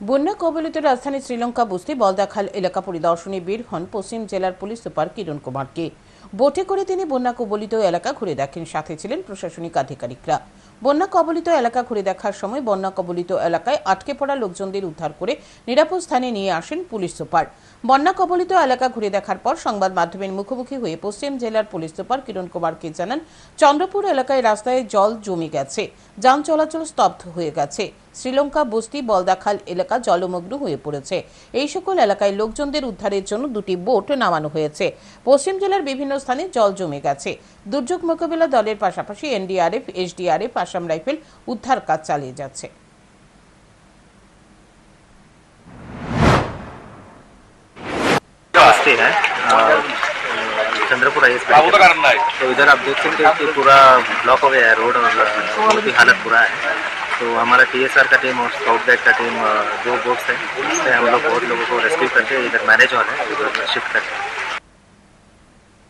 বন্যা কবলিত রাজধানী শ্রীলঙ্কা বস্তি বলদাখাল এলাকা পরিদর্শনে বের হন পশ্চিম জেলার পুলিশ সুপার কিরণ কুমারকে। বোটে করে তিনি বন্যা কবলিত এলাকা ঘুরে দেখেন, সাথে ছিলেন প্রশাসনিক আধিকারিকরা। বন্যা কবলিত এলাকা ঘুরে দেখার সময় বন্যা কবলিত এলাকায় আটকে পড়া লোকজনদের উদ্ধার করে নিরাপদ স্থানে নিয়ে আসেন পুলিশ সুপার। বন্যা কবলিত এলাকা ঘুরে দেখার পর সংবাদ মাধ্যমের মুখোমুখি হয়ে পশ্চিম জেলার পুলিশ সুপার কিরণ কুমারকে জানান, চন্দ্রপুর এলাকায় রাস্তায় জল জমে গেছে, যান চলাচল স্তব্ধ হয়ে গেছে। শ্রীলঙ্কা বস্তি বলদাখাল এলাকা জলমগ্ন হয়ে পড়েছে। এই সকল এলাকায় লোকজনদের উদ্ধারের জন্য দুটি বোট নামানো হয়েছে। পশ্চিম জেলার বিভিন্ন স্থানে জল জমে গেছে। দুর্যোগ মোকাবিলা দলের পাশাপাশি এনডিআরএফ, এসডিআরএফ, আসাম রাইফেল উদ্ধার কাজ চালিয়ে যাচ্ছে। है चंद्रपुर आई तो इधर आप देख सकते हो कि पूरा ब्लॉक हो गया है रोड और रोड की हालत बुरा है। तो हमारा टीएसआर का टीम और स्काउट गाइड का टीम 2 बोट्स है, इससे हम लोग बहुत लोगों को रेस्क्यू करके इधर मैनेज हॉल है उधर शिफ्ट करते हैं।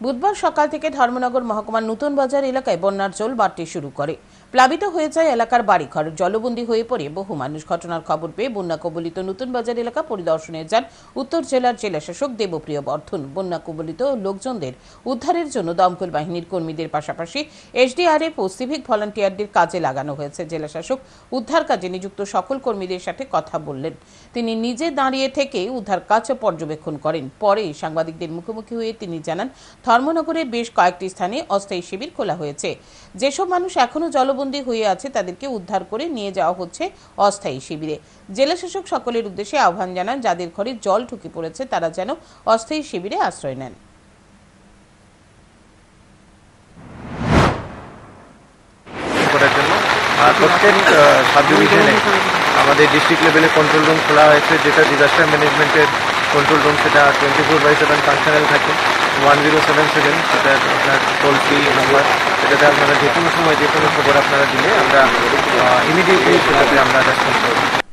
বুধবার সকাল থেকে ধর্মনগর মহকুমার নতুন বাজার এলাকায় বন্যার জল বাড়তে শুরু করে। প্লাবিত হয়ে যায় এলাকার বাড়িঘর, জলবন্দী হয়ে পড়ে বহু মানুষ। ঘটনার খবর পেয়ে বন্যা কবলিত নতুন বাজার এলাকা পরিদর্শনে যান উত্তর জেলার জেলাশাসক দেবপ্রিয় বর্ধন। বন্যা কবলিত লোকজনদের উদ্ধারের জন্য দমকল বাহিনীর কর্মীদের পাশাপাশি এসডিআরএফ ও সিভিক ভলান্টিয়ারদের কাজে লাগানো হয়েছে। জেলাশাসক উদ্ধার কাজে নিযুক্ত সকল কর্মীদের সাথে কথা বললেন। তিনি নিজে দাঁড়িয়ে থেকে উদ্ধার কাজ পর্যবেক্ষণ করেন। পরে সাংবাদিকদের মুখোমুখি হয়ে তিনি জানান, ধর্মনগরের বেশ কয়েকটি স্থানে অস্থায়ী শিবির খোলা হয়েছে। যেসব মানুষ এখনো জলবন্দী হয়ে আছে তাদেরকে উদ্ধার করে নিয়ে যাওয়া হচ্ছে অস্থায়ী শিবিরে। জেলাশাসক সকলের উদ্দেশ্যে আহ্বান জানান, যাদের ঘরে জল ঢুকে পড়েছে তারা যেন অস্থায়ী শিবিরে আশ্রয় নেন। প্রত্যেক সাব ডিভিশনে আমাদের ডিস্ট্রিক্ট লেভেলে কন্ট্রোল রুম খোলা হয়েছে, যেটা ডিজাস্টার ম্যানেজমেন্টের কন্ট্রোল রুম। সেটা 24/7 ফাংশনাল থাকে। 1077 সেটা আপনার টোল ফ্রি নাম্বার, সেটাতে আপনারা যে কোনো সময় যে কোনো খবর আপনারা দিলে আমরা ইমিডিয়েটলি সেটাতে আমরা রেসপন্স করব।